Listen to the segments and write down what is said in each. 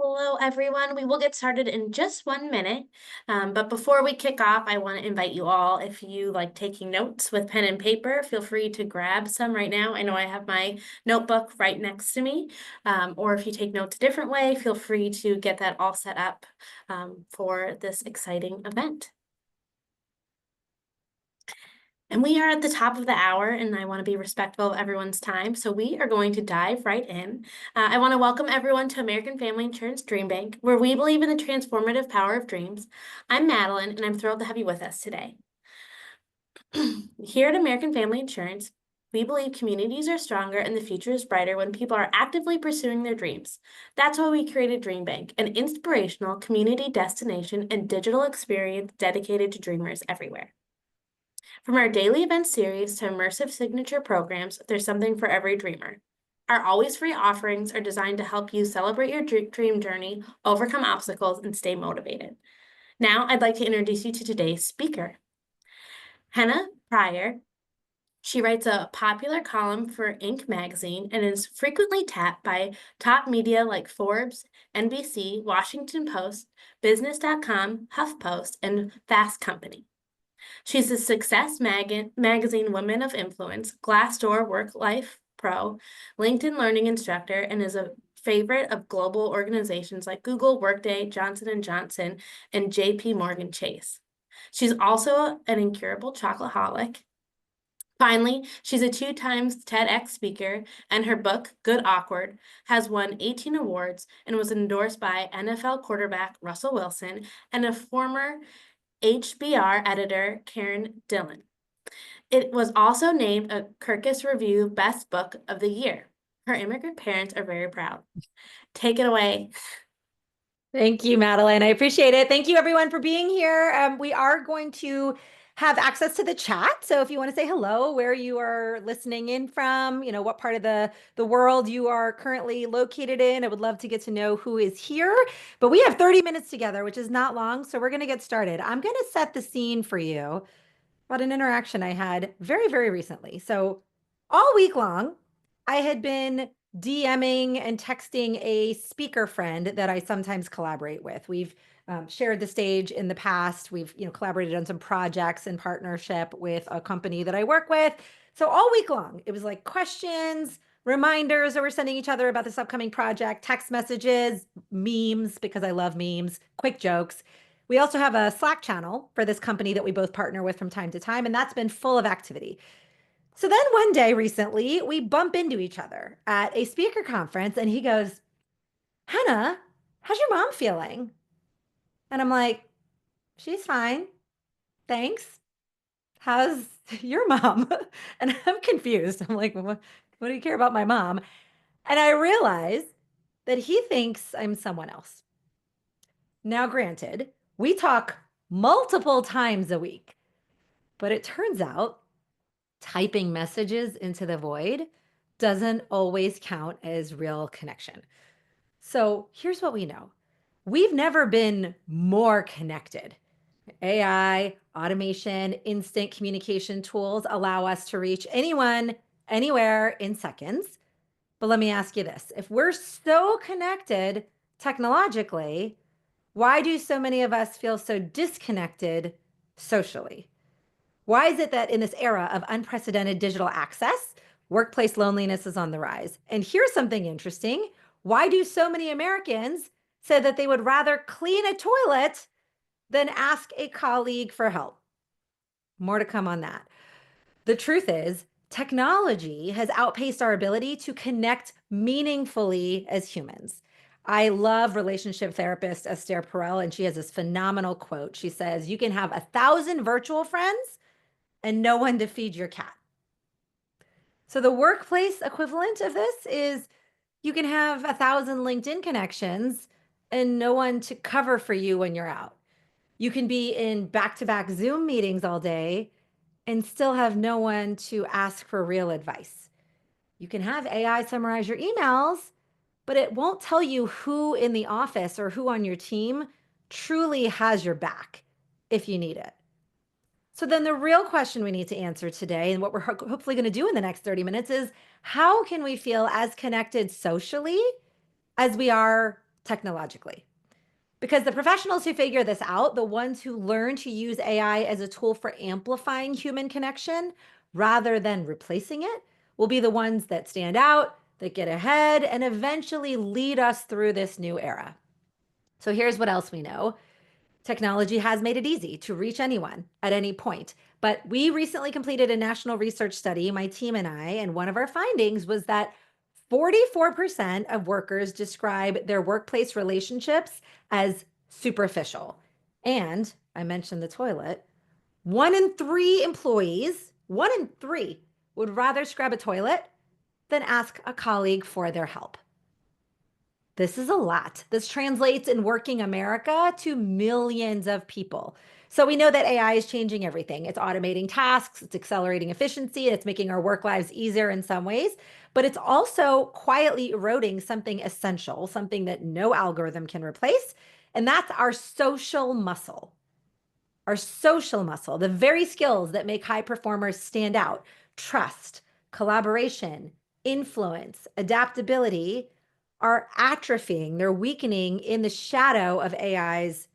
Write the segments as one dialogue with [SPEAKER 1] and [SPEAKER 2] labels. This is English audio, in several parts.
[SPEAKER 1] Hello, everyone. We will get started in just 1 minute. But before we kick off, I want to invite you all, if you like taking notes with pen and paper, feel free to grab some right now. I know I have my notebook right next to me. Or if you take notes a different way, feel free to get that all set up for this exciting event. And we are at the top of the hour, and I want to be respectful of everyone's time. So we are going to dive right in. I want to welcome everyone to American Family Insurance DreamBank, where we believe in the transformative power of dreams. I'm Madeline, and I'm thrilled to have you with us today. Here at American Family Insurance, we believe communities are stronger and the future is brighter when people are actively pursuing their dreams. That's why we created DreamBank, an inspirational community destination and digital experience dedicated to dreamers everywhere. From our daily event series to immersive signature programs, there's something for every dreamer. Our always free offerings are designed to help you celebrate your dream journey, overcome obstacles, and stay motivated. Now, I'd like to introduce you to today's speaker, Henna Pryor. She writes a popular column for Inc. magazine and is frequently tapped by top media like Forbes, NBC, Washington Post, Business.com, HuffPost, and Fast Company. She's a Success Magazine Women of Influence, Glassdoor Work Life Pro, LinkedIn Learning Instructor, and is a favorite of global organizations like Google, Workday, Johnson & Johnson, and JP Morgan Chase. She's also an incurable chocoholic. Finally, she's a 2 times TEDx speaker, and her book, Good Awkward, has won 18 awards and was endorsed by NFL quarterback Russell Wilson and a former HBR editor Karen Dillon. It was also named a Kirkus Review Best Book of the Year. Her immigrant parents are very proud. Take it away.
[SPEAKER 2] Thank you, Madeline. I appreciate it. Thank you, everyone, for being here. We are going to have access to the chat. So if you want to say hello, where you are listening in from, what part of the world you are currently located in, I would love to get to know who is here. But we have 30 minutes together, which is not long. So we're going to get started. I'm going to set the scene for you about an interaction I had very, very recently. So all week long, I had been DMing and texting a speaker friend that I sometimes collaborate with. We've shared the stage in the past. We've collaborated on some projects in partnership with a company that I work with. So all week long, it was like questions, reminders that we're sending each other about this upcoming project, text messages, memes, because I love memes, quick jokes. We also have a Slack channel for this company that we both partner with from time to time, and that's been full of activity. So then one day recently, we bump into each other at a speaker conference, and he goes, Henna, how's your mom feeling? And I'm like, she's fine. Thanks. How's your mom? And I'm confused. I'm like, what do you care about my mom? And I realize that he thinks I'm someone else. Now, granted, we talk multiple times a week, but it turns out typing messages into the void doesn't always count as real connection. So here's what we know. We've never been more connected. AI, automation, instant communication tools allow us to reach anyone, anywhere in seconds. But let me ask you this. If we're so connected technologically, why do so many of us feel so disconnected socially? Why is it that in this era of unprecedented digital access, workplace loneliness is on the rise? And here's something interesting. Why do so many Americans say that they would rather clean a toilet than ask a colleague for help? More to come on that. The truth is, technology has outpaced our ability to connect meaningfully as humans. I love relationship therapist Esther Perel, and she has this phenomenal quote. She says, you can have 1,000 virtual friends and no one to feed your cat. So the workplace equivalent of this is you can have 1,000 LinkedIn connections and no one to cover for you when you're out. You can be in back-to-back Zoom meetings all day and still have no one to ask for real advice. You can have AI summarize your emails, but it won't tell you who in the office or who on your team truly has your back if you need it. So then the real question we need to answer today, and what we're hopefully going to do in the next 30 minutes, is how can we feel as connected socially as we are technologically. Because the professionals who figure this out, the ones who learn to use AI as a tool for amplifying human connection rather than replacing it, will be the ones that stand out, that get ahead, and eventually lead us through this new era. So here's what else we know. Technology has made it easy to reach anyone at any point. But we recently completed a national research study, my team and I, and one of our findings was that 44% of workers describe their workplace relationships as superficial. And I mentioned the toilet. 1 in 3 employees, 1 in 3, would rather scrub a toilet than ask a colleague for their help. This is a lot. This translates in working America to millions of people. So we know that AI is changing everything. It's automating tasks, it's accelerating efficiency, it's making our work lives easier in some ways, but it's also quietly eroding something essential, something that no algorithm can replace, and that's our social muscle. Our social muscle, the very skills that make high performers stand out: trust, collaboration, influence, adaptability, are atrophying, they're weakening in the shadow of AI's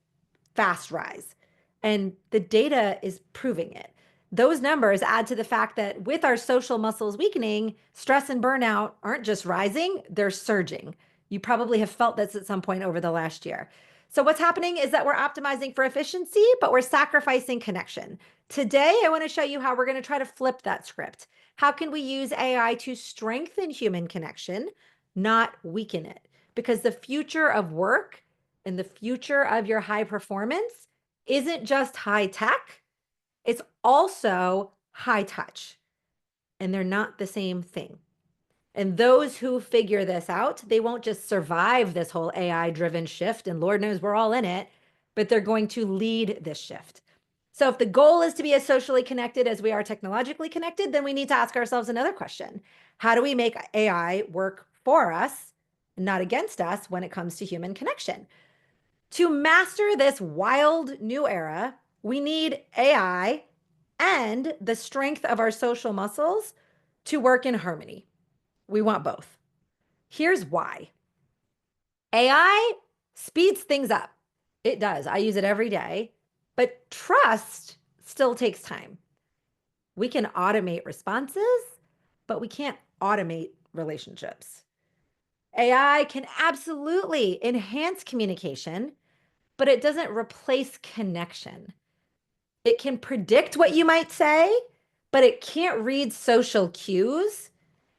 [SPEAKER 2] fast rise. And the data is proving it. Those numbers add to the fact that with our social muscles weakening, stress and burnout aren't just rising, they're surging. You probably have felt this at some point over the last year. So what's happening is that we're optimizing for efficiency, but we're sacrificing connection. Today, I want to show you how we're going to try to flip that script. How can we use AI to strengthen human connection, not weaken it? Because the future of work and the future of your high performance isn't just high tech, it's also high touch. And they're not the same thing. And those who figure this out, they won't just survive this whole AI driven shift, and Lord knows we're all in it, but they're going to lead this shift. So if the goal is to be as socially connected as we are technologically connected, then we need to ask ourselves another question. How do we make AI work for us, not against us, when it comes to human connection? To master this wild new era, we need AI and the strength of our social muscles to work in harmony. We want both. Here's why. AI speeds things up. It does. I use it every day, but trust still takes time. We can automate responses, but we can't automate relationships. AI can absolutely enhance communication, but it doesn't replace connection. It can predict what you might say, but it can't read social cues,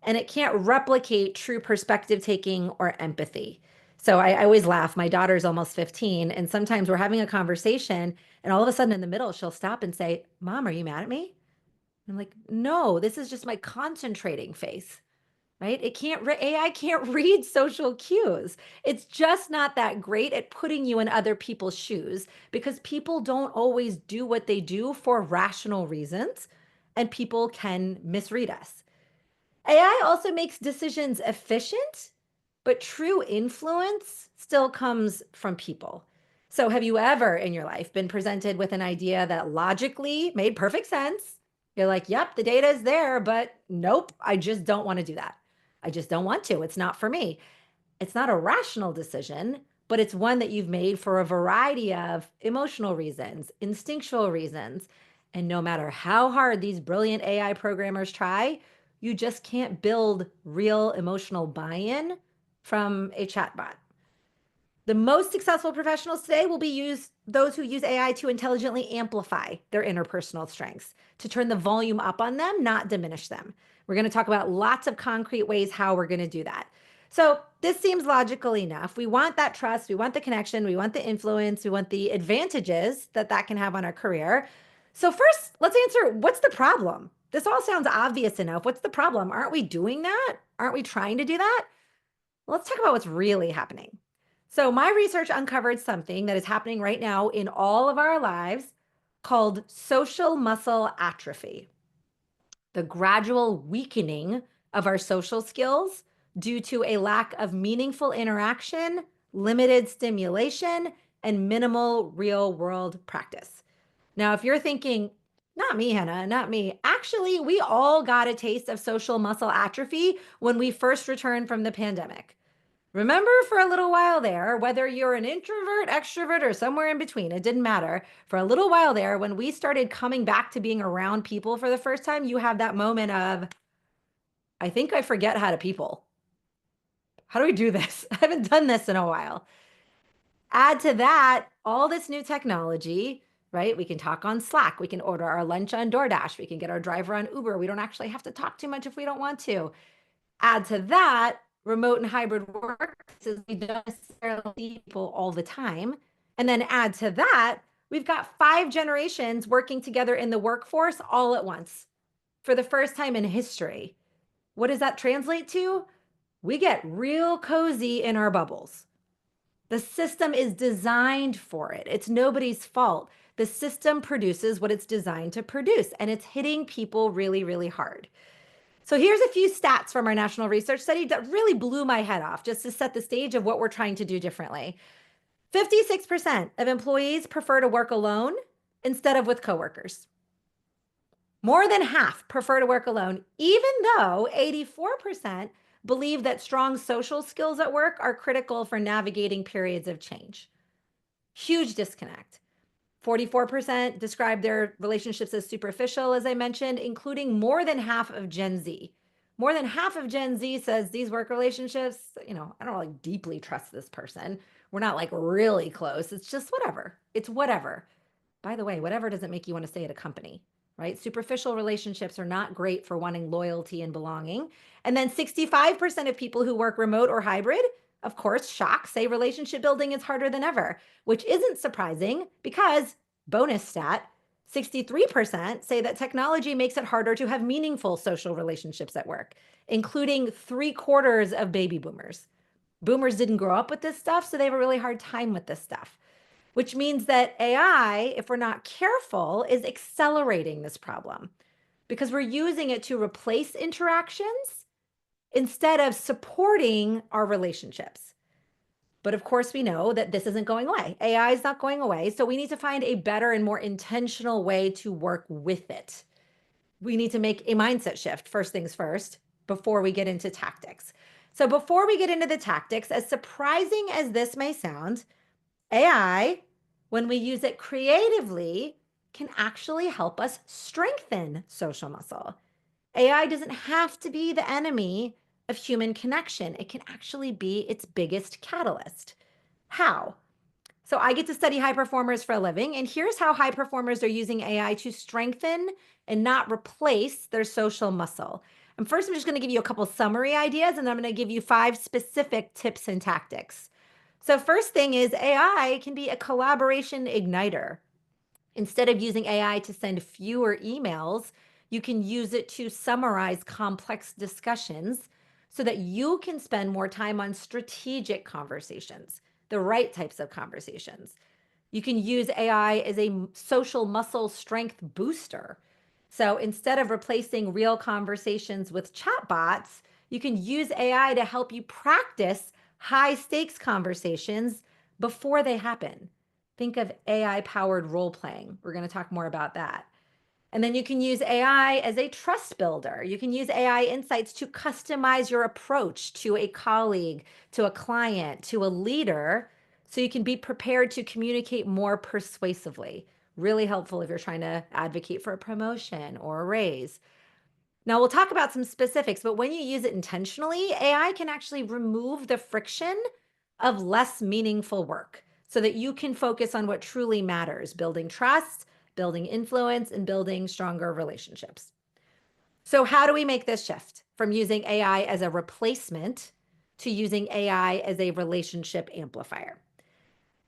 [SPEAKER 2] and it can't replicate true perspective taking or empathy. So I always laugh. My daughter's almost 15, and sometimes we're having a conversation, and all of a sudden in the middle, she'll stop and say, "Mom, are you mad at me?" I'm like, "No, this is just my concentrating face." Right? AI can't read social cues. It's just not that great at putting you in other people's shoes, because people don't always do what they do for rational reasons, and people can misread us. AI also makes decisions efficient, but true influence still comes from people. So have you ever in your life been presented with an idea that logically made perfect sense? You're like, "Yep, the data is there, but nope, I just don't want to do that. I just don't want to. It's not for me." It's not a rational decision, but it's one that you've made for a variety of emotional reasons, instinctual reasons. And no matter how hard these brilliant AI programmers try, you just can't build real emotional buy-in from a chatbot. The most successful professionals today will be those who use AI to intelligently amplify their interpersonal strengths, to turn the volume up on them, not diminish them. We're going to talk about lots of concrete ways how we're going to do that. So this seems logical enough. We want that trust, we want the connection, we want the influence, we want the advantages that that can have on our career. So first, let's answer, what's the problem? This all sounds obvious enough. What's the problem? Aren't we doing that? Aren't we trying to do that? Let's talk about what's really happening. So my research uncovered something that is happening right now in all of our lives called social muscle atrophy, the gradual weakening of our social skills due to a lack of meaningful interaction, limited stimulation, and minimal real world practice. Now, if you're thinking, "Not me, Henna, not me." Actually, we all got a taste of social muscle atrophy when we first returned from the pandemic. Remember for a little while there, whether you're an introvert, extrovert, or somewhere in between, it didn't matter. For a little while there, when we started coming back to being around people for the first time, you have that moment of, I think I forget how to people. How do we do this? I haven't done this in a while. Add to that all this new technology, right? We can talk on Slack. We can order our lunch on DoorDash. We can get our driver on Uber. We don't actually have to talk too much if we don't want to. Add to that remote and hybrid work, since we don't necessarily see people all the time. And then add to that, we've got 5 generations working together in the workforce all at once for the first time in history. What does that translate to? We get real cozy in our bubbles. The system is designed for it. It's nobody's fault. The system produces what it's designed to produce, and it's hitting people really, really hard. So here's a few stats from our national research study that really blew my head off, just to set the stage of what we're trying to do differently. 56% of employees prefer to work alone instead of with coworkers. More than half prefer to work alone, even though 84% believe that strong social skills at work are critical for navigating periods of change. Huge disconnect. 44% describe their relationships as superficial, as I mentioned, including more than half of Gen Z. More than half of Gen Z says these work relationships, I don't really deeply trust this person. We're not like really close. It's just whatever. It's whatever. By the way, whatever doesn't make you want to stay at a company, right? Superficial relationships are not great for wanting loyalty and belonging. And then 65% of people who work remote or hybrid, of course, shock, say relationship building is harder than ever, which isn't surprising because, bonus stat, 63% say that technology makes it harder to have meaningful social relationships at work, including 3/4 of baby boomers. Boomers didn't grow up with this stuff, so they have a really hard time with this stuff, which means that AI, if we're not careful, is accelerating this problem because we're using it to replace interactions instead of supporting our relationships. But of course, we know that this isn't going away. AI is not going away. So we need to find a better and more intentional way to work with it. We need to make a mindset shift, first things first, before we get into tactics. So before we get into the tactics, as surprising as this may sound, AI, when we use it creatively, can actually help us strengthen social muscle. AI doesn't have to be the enemy of human connection. It can actually be its biggest catalyst. How? So I get to study high performers for a living, and here's how high performers are using AI to strengthen and not replace their social muscle. And first, I'm just going to give you a couple summary ideas, and then I'm going to give you 5 specific tips and tactics. So first thing is AI can be a collaboration igniter. Instead of using AI to send fewer emails, you can use it to summarize complex discussions so that you can spend more time on strategic conversations, the right types of conversations. You can use AI as a social muscle strength booster. So instead of replacing real conversations with chatbots, you can use AI to help you practice high stakes conversations before they happen. Think of AI powered role playing. We're going to talk more about that. And then you can use AI as a trust builder. You can use AI insights to customize your approach to a colleague, to a client, to a leader, so you can be prepared to communicate more persuasively. Really helpful if you're trying to advocate for a promotion or a raise. Now, we'll talk about some specifics, but when you use it intentionally, AI can actually remove the friction of less meaningful work so that you can focus on what truly matters, building trust, building influence, and building stronger relationships. So how do we make this shift from using AI as a replacement to using AI as a relationship amplifier?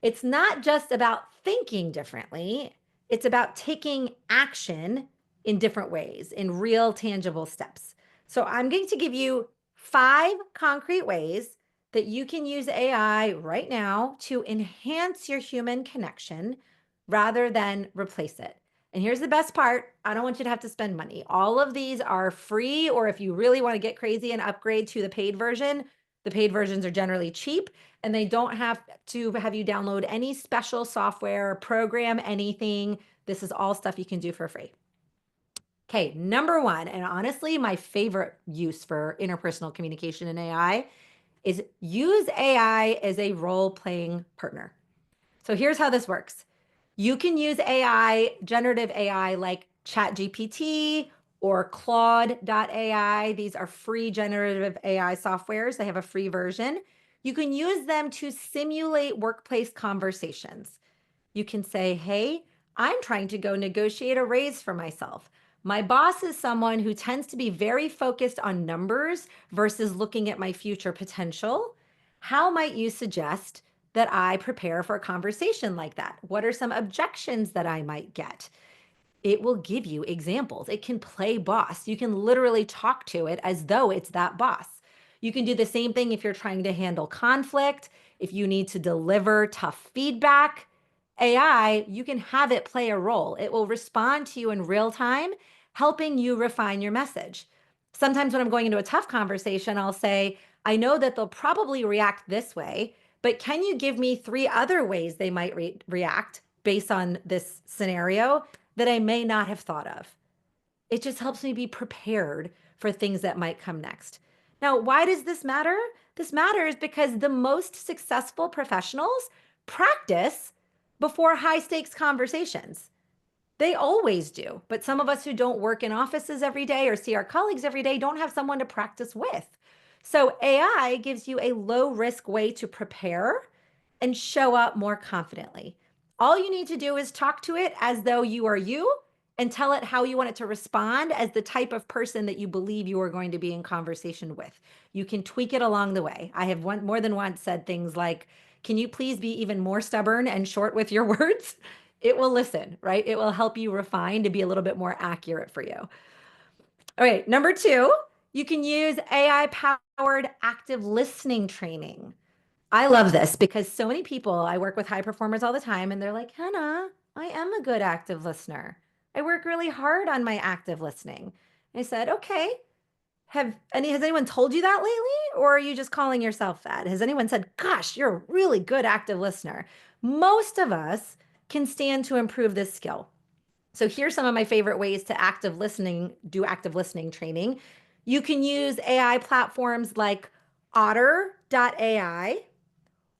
[SPEAKER 2] It's not just about thinking differently, it's about taking action in different ways, in real tangible steps. So I'm going to give you 5 concrete ways that you can use AI right now to enhance your human connection rather than replace it. And here's the best part. I don't want you to have to spend money. All of these are free, or if you really want to get crazy and upgrade to the paid version, the paid versions are generally cheap and they don't have to have you download any special software, program anything. This is all stuff you can do for free. Okay, number 1, and honestly, my favorite use for interpersonal communication in AI is use AI as a role-playing partner. So here's how this works. You can use AI, generative AI like ChatGPT or Claude.ai. These are free generative AI softwares. They have a free version. You can use them to simulate workplace conversations. You can say, hey, I'm trying to go negotiate a raise for myself. My boss is someone who tends to be very focused on numbers versus looking at my future potential. How might you suggest that I prepare for a conversation like that? What are some objections that I might get? It will give you examples. It can play boss. You can literally talk to it as though it's that boss. You can do the same thing if you're trying to handle conflict, if you need to deliver tough feedback. AI, you can have it play a role. It will respond to you in real time, helping you refine your message. Sometimes when I'm going into a tough conversation, I'll say, I know that they'll probably react this way, but can you give me 3 other ways they might react based on this scenario that I may not have thought of? It just helps me be prepared for things that might come next. Now, why does this matter? This matters because the most successful professionals practice before high stakes conversations. They always do. But some of us who don't work in offices every day or see our colleagues every day don't have someone to practice with. So AI gives you a low risk way to prepare and show up more confidently. All you need to do is talk to it as though you are you and tell it how you want it to respond as the type of person that you believe you are going to be in conversation with. You can tweak it along the way. I have more than once said things like, can you please be even more stubborn and short with your words? It will listen, right? It will help you refine to be a little bit more accurate for you. All right, number 2, you can use AI powered active listening training. I love this because so many people, I work with high performers all the time, and they're like, Henna, I am a good active listener. I work really hard on my active listening. I said, okay, has anyone told you that lately? Or are you just calling yourself that? Has anyone said, gosh, you're a really good active listener? Most of us can stand to improve this skill. So here's some of my favorite ways to do active listening training. You can use AI platforms like otter.ai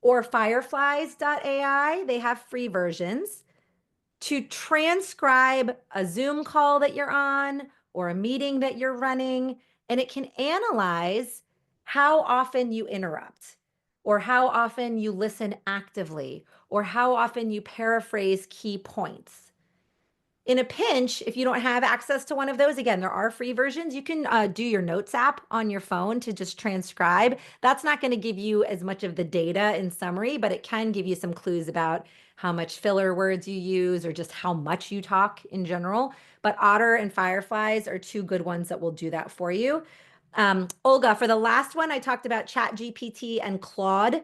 [SPEAKER 2] or fireflies.ai. They have free versions to transcribe a Zoom call that you're on or a meeting that you're running, and it can analyze how often you interrupt or how often you listen actively or how often you paraphrase key points. In a pinch, if you don't have access to one of those, again, there are free versions. You can do your notes app on your phone to just transcribe. That's not going to give you as much of the data in summary, but it can give you some clues about how much filler words you use or just how much you talk in general. But Otter and Fireflies are 2 good ones that will do that for you. Olga, for the last one, I talked about ChatGPT and Claude.ai.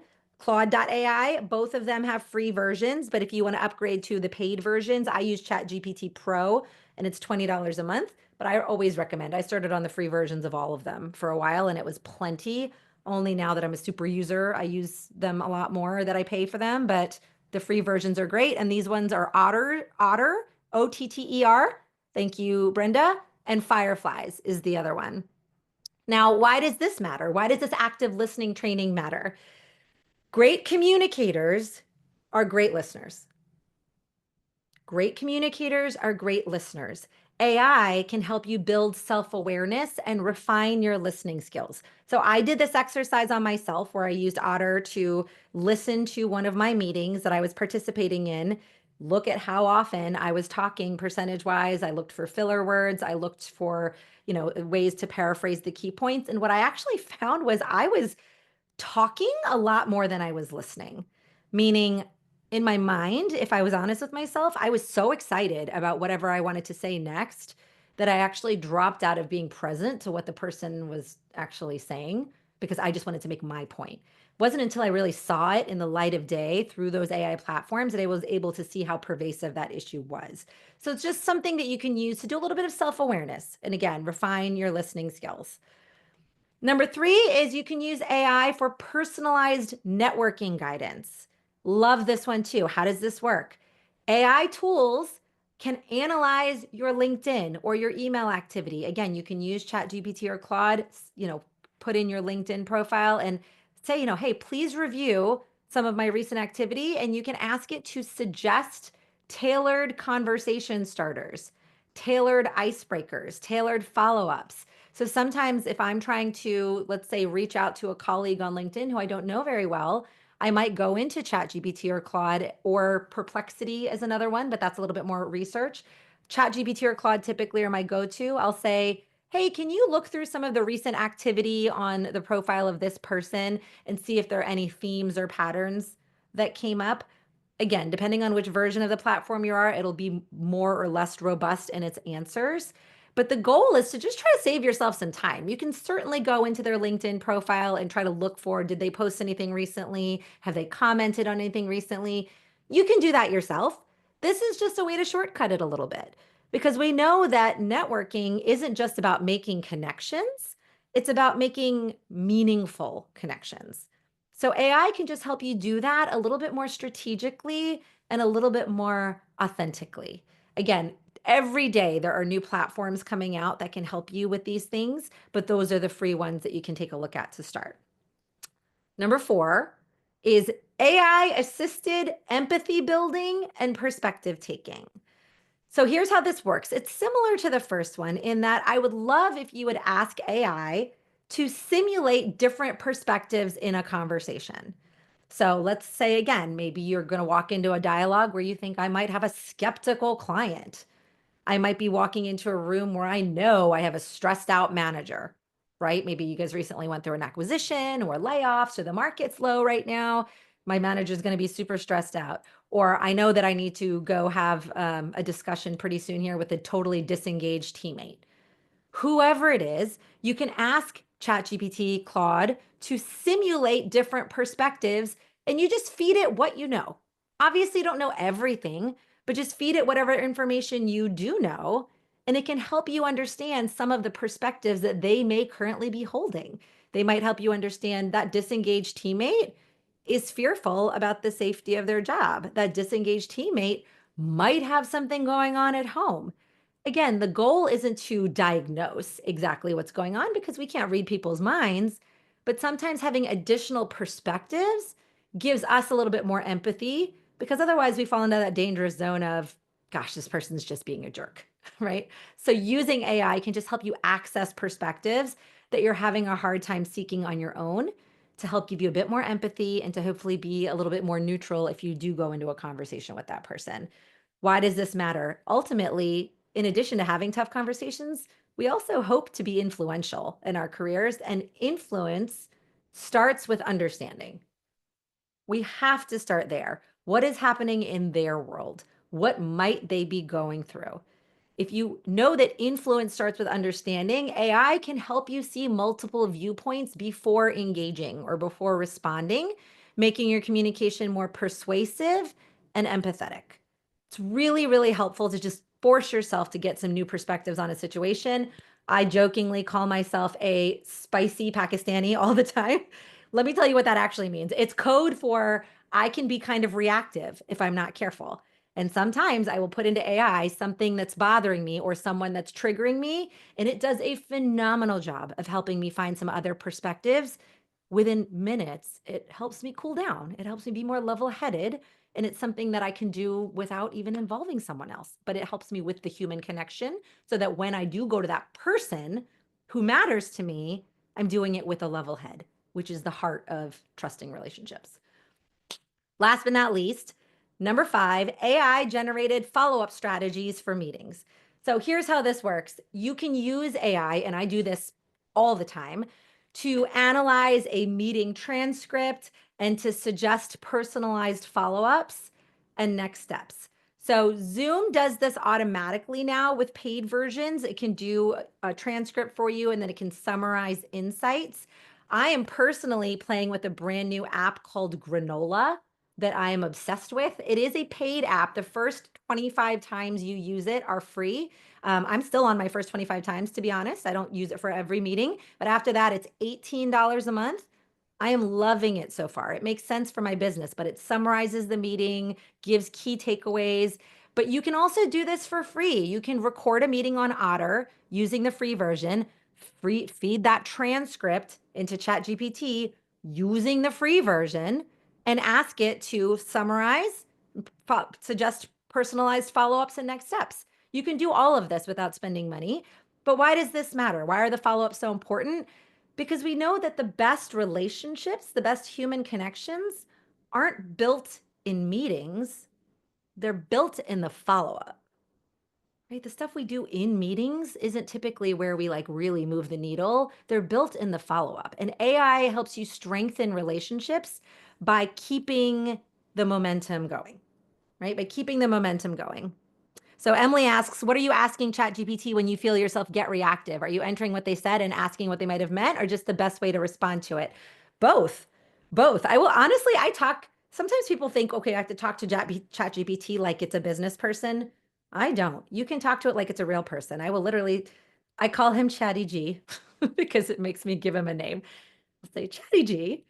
[SPEAKER 2] Both of them have free versions, but if you want to upgrade to the paid versions, I use ChatGPT Pro and it's $20 a month. But I always recommend, I started on the free versions of all of them for a while and it was plenty. Only now that I'm a super user, I use them a lot more that I pay for them, but the free versions are great. And these ones are Otter, Otter. Thank you, Brenda. And Fireflies is the other one. Now, why does this matter? Why does this active listening training matter? Great communicators are great listeners. Great communicators are great listeners. AI can help you build self-awareness and refine your listening skills. So I did this exercise on myself where I used Otter to listen to one of my meetings that I was participating in, look at how often I was talking percentage-wise. I looked for filler words. I looked for, ways to paraphrase the key points. And what I actually found was I was talking a lot more than I was listening. Meaning, in my mind, if I was honest with myself, I was so excited about whatever I wanted to say next that I actually dropped out of being present to what the person was actually saying because I just wanted to make my point. It wasn't until I really saw it in the light of day through those AI platforms that I was able to see how pervasive that issue was. So it's just something that you can use to do a little bit of self-awareness and again, refine your listening skills. Number 3 is you can use AI for personalized networking guidance. Love this one too. How does this work? AI tools can analyze your LinkedIn or your email activity. Again, you can use ChatGPT or Claude, put in your LinkedIn profile and say, hey, please review some of my recent activity, and you can ask it to suggest tailored conversation starters, tailored icebreakers, tailored follow-ups. So sometimes if I'm trying to, let's say, reach out to a colleague on LinkedIn who I don't know very well, I might go into ChatGPT or Claude, or Perplexity is another one, but that's a little bit more research. ChatGPT or Claude typically are my go-to. I'll say, hey, can you look through some of the recent activity on the profile of this person and see if there are any themes or patterns that came up? Again, depending on which version of the platform you are, it'll be more or less robust in its answers. But the goal is to just try to save yourself some time. You can certainly go into their LinkedIn profile and try to look for, did they post anything recently? Have they commented on anything recently? You can do that yourself. This is just a way to shortcut it a little bit, because we know that networking isn't just about making connections, it's about making meaningful connections. So AI can just help you do that a little bit more strategically and a little bit more authentically. Again, every day there are new platforms coming out that can help you with these things, but those are the free ones that you can take a look at to start. Number 4 is AI assisted empathy building and perspective taking. So here's how this works. It's similar to the first one in that I would love if you would ask AI to simulate different perspectives in a conversation. So let's say again, maybe you're going to walk into a dialogue where you think I might have a skeptical client. I might be walking into a room where I know I have a stressed out manager, right? Maybe you guys recently went through an acquisition or layoffs, or the market's low right now. My manager is going to be super stressed out. Or I know that I need to go have a discussion pretty soon here with a totally disengaged teammate. Whoever it is, you can ask ChatGPT, Claude, to simulate different perspectives, and you just feed it what you know. Obviously, you don't know everything, but just feed it whatever information you do know, and it can help you understand some of the perspectives that they may currently be holding. They might help you understand that disengaged teammate is fearful about the safety of their job. That disengaged teammate might have something going on at home. Again, the goal isn't to diagnose exactly what's going on because we can't read people's minds, but sometimes having additional perspectives gives us a little bit more empathy, because otherwise we fall into that dangerous zone of, gosh, this person's just being a jerk, right? So using AI can just help you access perspectives that you're having a hard time seeking on your own, to help give you a bit more empathy and to hopefully be a little bit more neutral if you do go into a conversation with that person. Why does this matter? Ultimately, in addition to having tough conversations, we also hope to be influential in our careers, and influence starts with understanding. We have to start there. What is happening in their world? What might they be going through? If you know that influence starts with understanding, AI can help you see multiple viewpoints before engaging or before responding, making your communication more persuasive and empathetic. It's really, really helpful to just force yourself to get some new perspectives on a situation. I jokingly call myself a spicy Pakistani all the time. Let me tell you what that actually means. It's code for I can be kind of reactive if I'm not careful. And sometimes I will put into AI something that's bothering me or someone that's triggering me, and it does a phenomenal job of helping me find some other perspectives. Within minutes, it helps me cool down. It helps me be more level-headed, and it's something that I can do without even involving someone else. But it helps me with the human connection, so that when I do go to that person who matters to me, I'm doing it with a level head, which is the heart of trusting relationships. Last but not least, number 5, AI generated follow-up strategies for meetings. So here's how this works. You can use AI, and I do this all the time, to analyze a meeting transcript and to suggest personalized follow-ups and next steps. So Zoom does this automatically now with paid versions. It can do a transcript for you, and then it can summarize insights. I am personally playing with a brand new app called Granola that I am obsessed with. It is a paid app. The first 25 times you use it are free. I'm still on my first 25 times, to be honest. I don't use it for every meeting, but after that, it's $18 a month. I am loving it so far. It makes sense for my business, but it summarizes the meeting, gives key takeaways. But you can also do this for free. You can record a meeting on Otter using the free version, feed that transcript into ChatGPT, using the free version and ask it to summarize, suggest personalized follow-ups and next steps. You can do all of this without spending money. But why does this matter? Why are the follow-ups so important? Because we know that the best relationships, the best human connections aren't built in meetings, they're built in the follow-up. Right? The stuff we do in meetings isn't typically where we like really move the needle. They're built in the follow-up. And AI helps you strengthen relationships by keeping the momentum going, right? By keeping the momentum going. So Emily asks, what are you asking ChatGPT when you feel yourself get reactive? Are you entering what they said and asking what they might have meant, or just the best way to respond to it? Both. Both. I will honestly, sometimes people think, okay, I have to talk to ChatGPT like it's a business person. I don't. You can talk to it like it's a real person. I call him Chatty G because it makes me give him a name. I'll say, Chatty G,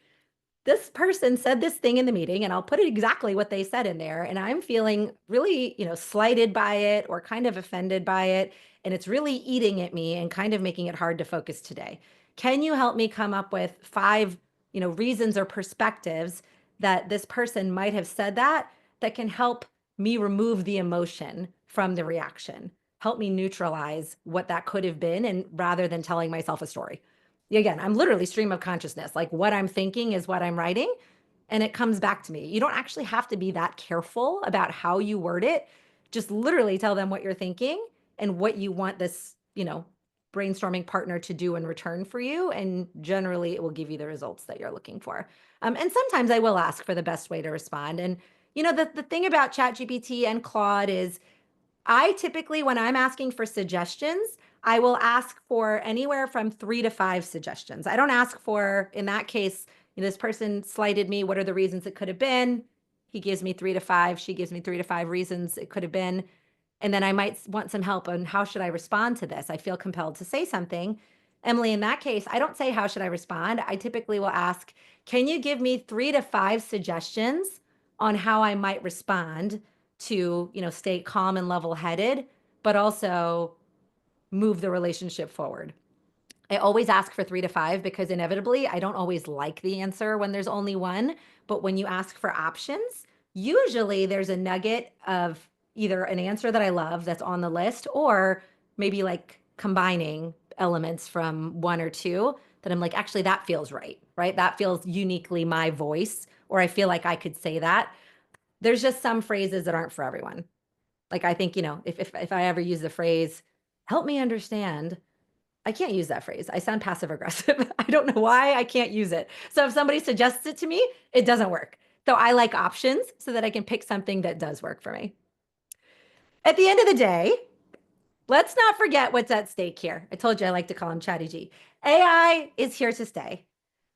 [SPEAKER 2] this person said this thing in the meeting, and I'll put it exactly what they said in there. And I'm feeling really, slighted by it or kind of offended by it. And it's really eating at me and kind of making it hard to focus today. Can you help me come up with 5, reasons or perspectives that this person might have said that can help me remove the emotion from the reaction? Help me neutralize what that could have been, and rather than telling myself a story. Again, I'm literally stream of consciousness. Like what I'm thinking is what I'm writing, and it comes back to me. You don't actually have to be that careful about how you word it. Just literally tell them what you're thinking and what you want this, brainstorming partner to do in return for you. And generally, it will give you the results that you're looking for. And sometimes I will ask for the best way to respond. And, the thing about ChatGPT and Claude is I typically, when I'm asking for suggestions, I will ask for anywhere from 3 to 5 suggestions. I don't ask for, in that case, this person slighted me. What are the reasons it could have been? He gives me 3 to 5. She gives me 3 to 5 reasons it could have been. And then I might want some help on how should I respond to this? I feel compelled to say something. Emily, in that case, I don't say, how should I respond? I typically will ask, can you give me 3 to 5 suggestions on how I might respond to, stay calm and level-headed, but also move the relationship forward? I always ask for 3 to 5 because inevitably I don't always like the answer when there's only one. But when you ask for options, usually there's a nugget of either an answer that I love that's on the list, or maybe like combining elements from one or two that I'm like, actually, that feels right, right? That feels uniquely my voice, or I feel like I could say that. There's just some phrases that aren't for everyone. Like I think, if I ever use the phrase, help me understand, I can't use that phrase. I sound passive aggressive. I don't know why I can't use it. So if somebody suggests it to me, it doesn't work. So I like options so that I can pick something that does work for me. At the end of the day, let's not forget what's at stake here. I told you I like to call him Chatty G. AI is here to stay,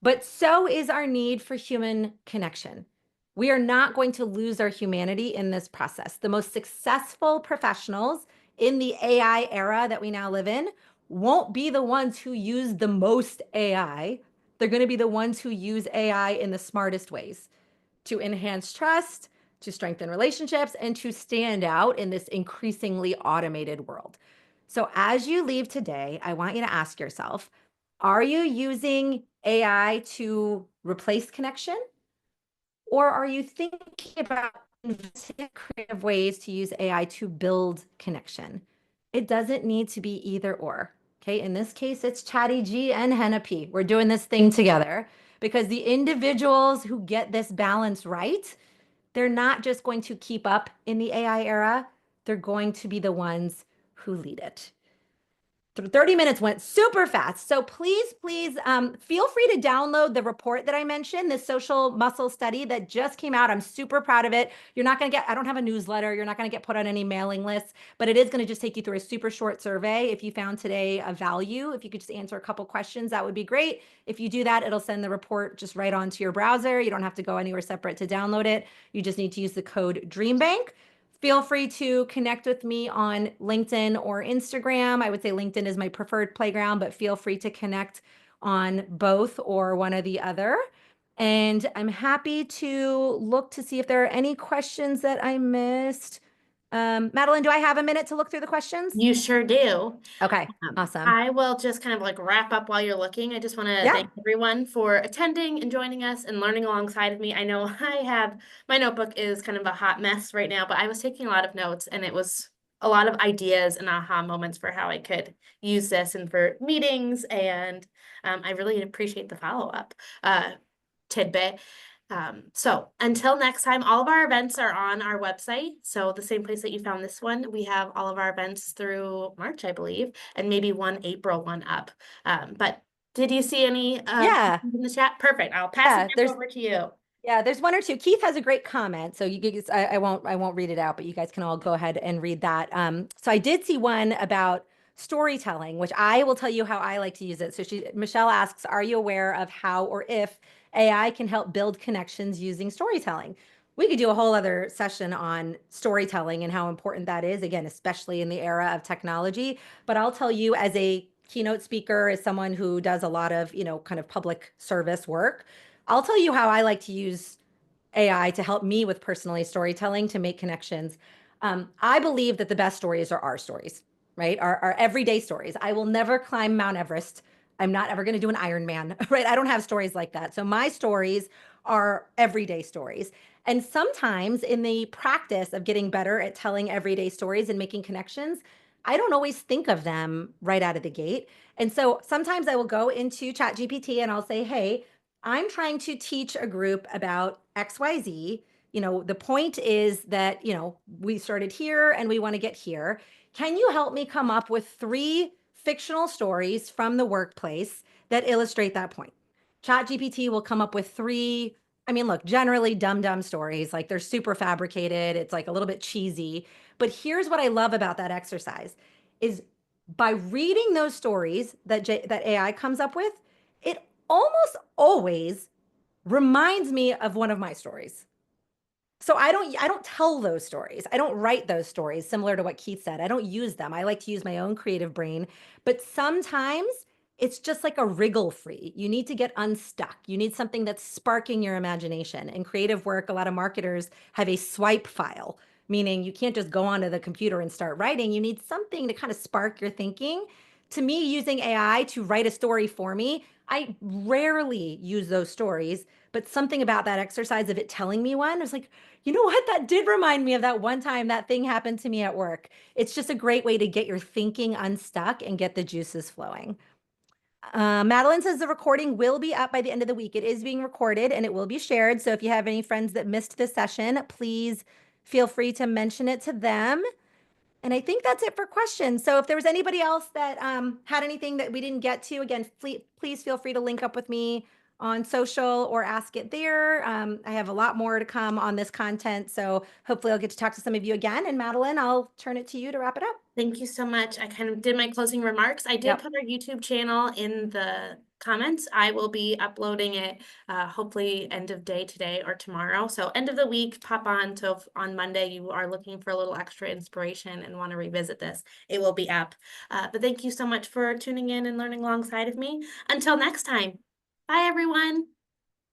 [SPEAKER 2] but so is our need for human connection. We are not going to lose our humanity in this process. The most successful professionals in the AI era that we now live in won't be the ones who use the most AI. They're going to be the ones who use AI in the smartest ways to enhance trust, to strengthen relationships, and to stand out in this increasingly automated world. So as you leave today, I want you to ask yourself, are you using AI to replace connection? Or are you thinking about investing in creative ways to use AI to build connection? It doesn't need to be either or. Okay, in this case, it's Chatty G and Henna P. We're doing this thing together because the individuals who get this balance right, they're not just going to keep up in the AI era, they're going to be the ones who lead it. 30 minutes went super fast. So please, feel free to download the report that I mentioned, the social muscle study that just came out. I'm super proud of it. You're not going to get, I don't have a newsletter. You're not going to get put on any mailing lists, but it is going to just take you through a super short survey. If you found today a value, if you could just answer a couple questions, that would be great. If you do that, it'll send the report just right onto your browser. You don't have to go anywhere separate to download it. You just need to use the code DreamBank. Feel free to connect with me on LinkedIn or Instagram. I would say LinkedIn is my preferred playground, but feel free to connect on both or one or the other. And I'm happy to look to see if there are any questions that I missed. Madeline, do I have a minute to look through the questions?
[SPEAKER 1] You sure do.
[SPEAKER 2] Okay, awesome.
[SPEAKER 1] I will just kind of like wrap up while you're looking. I just want to
[SPEAKER 2] Yeah.
[SPEAKER 1] thank everyone for attending and joining us and learning alongside of me. I know my notebook is kind of a hot mess right now, but I was taking a lot of notes and it was a lot of ideas and aha moments for how I could use this and for meetings. And I really appreciate the follow-up tidbit. So until next time, all of our events are on our website. So the same place that you found this one, we have all of our events through March, I believe, and maybe one April one up. But did you see any
[SPEAKER 2] Yeah.
[SPEAKER 1] questions in the chat? Perfect. I'll pass it
[SPEAKER 2] Yeah.
[SPEAKER 1] back over to you.
[SPEAKER 2] Yeah, there's one or two. Keith has a great comment, so you guys, I won't read it out, but you guys can all go ahead and read that. So I did see one about storytelling, which I will tell you how I like to use it. So Michelle asks, are you aware of how or if AI can help build connections using storytelling? We could do a whole other session on storytelling and how important that is, again, especially in the era of technology. But I'll tell you, as a keynote speaker, as someone who does a lot of, kind of public service work, I'll tell you how I like to use AI to help me with personally storytelling to make connections. I believe that the best stories are our stories, right? Our everyday stories. I will never climb Mount Everest. I'm not ever going to do an Ironman, right? I don't have stories like that. So my stories are everyday stories. And sometimes in the practice of getting better at telling everyday stories and making connections, I don't always think of them right out of the gate. And so sometimes I will go into ChatGPT and I'll say, hey, I'm trying to teach a group about XYZ. The point is that, we started here and we want to get here. Can you help me come up with 3 fictional stories from the workplace that illustrate that point? ChatGPT will come up with 3, I mean, look, generally dumb stories, like they're super fabricated, it's like a little bit cheesy. But here's what I love about that exercise is by reading those stories that AI comes up with, it almost always reminds me of one of my stories. So I don't tell those stories. I don't write those stories, similar to what Keith said. I don't use them. I like to use my own creative brain, but sometimes it's just like a wriggle free. You need to get unstuck. You need something that's sparking your imagination. In creative work, a lot of marketers have a swipe file, meaning you can't just go onto the computer and start writing. You need something to kind of spark your thinking. To me, using AI to write a story for me, I rarely use those stories, but something about that exercise of it telling me one, I was like, you know what? That did remind me of that one time that thing happened to me at work. It's just a great way to get your thinking unstuck and get the juices flowing. Madeline says the recording will be up by the end of the week. It is being recorded and it will be shared. So if you have any friends that missed this session, please feel free to mention it to them. And I think that's it for questions. So if there was anybody else that had anything that we didn't get to, again, please feel free to link up with me on social or ask it there. I have a lot more to come on this content. So hopefully I'll get to talk to some of you again. And Madeline, I'll turn it to you to wrap it up.
[SPEAKER 1] Thank you so much. I kind of did my closing remarks. I did
[SPEAKER 2] Yep.
[SPEAKER 1] put our YouTube channel in the comments. I will be uploading it hopefully end of day today or tomorrow. So end of the week, pop on. So if on Monday you are looking for a little extra inspiration and want to revisit this, it will be up. But thank you so much for tuning in and learning alongside of me. Until next time, bye everyone.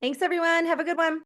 [SPEAKER 2] Thanks, everyone. Have a good one.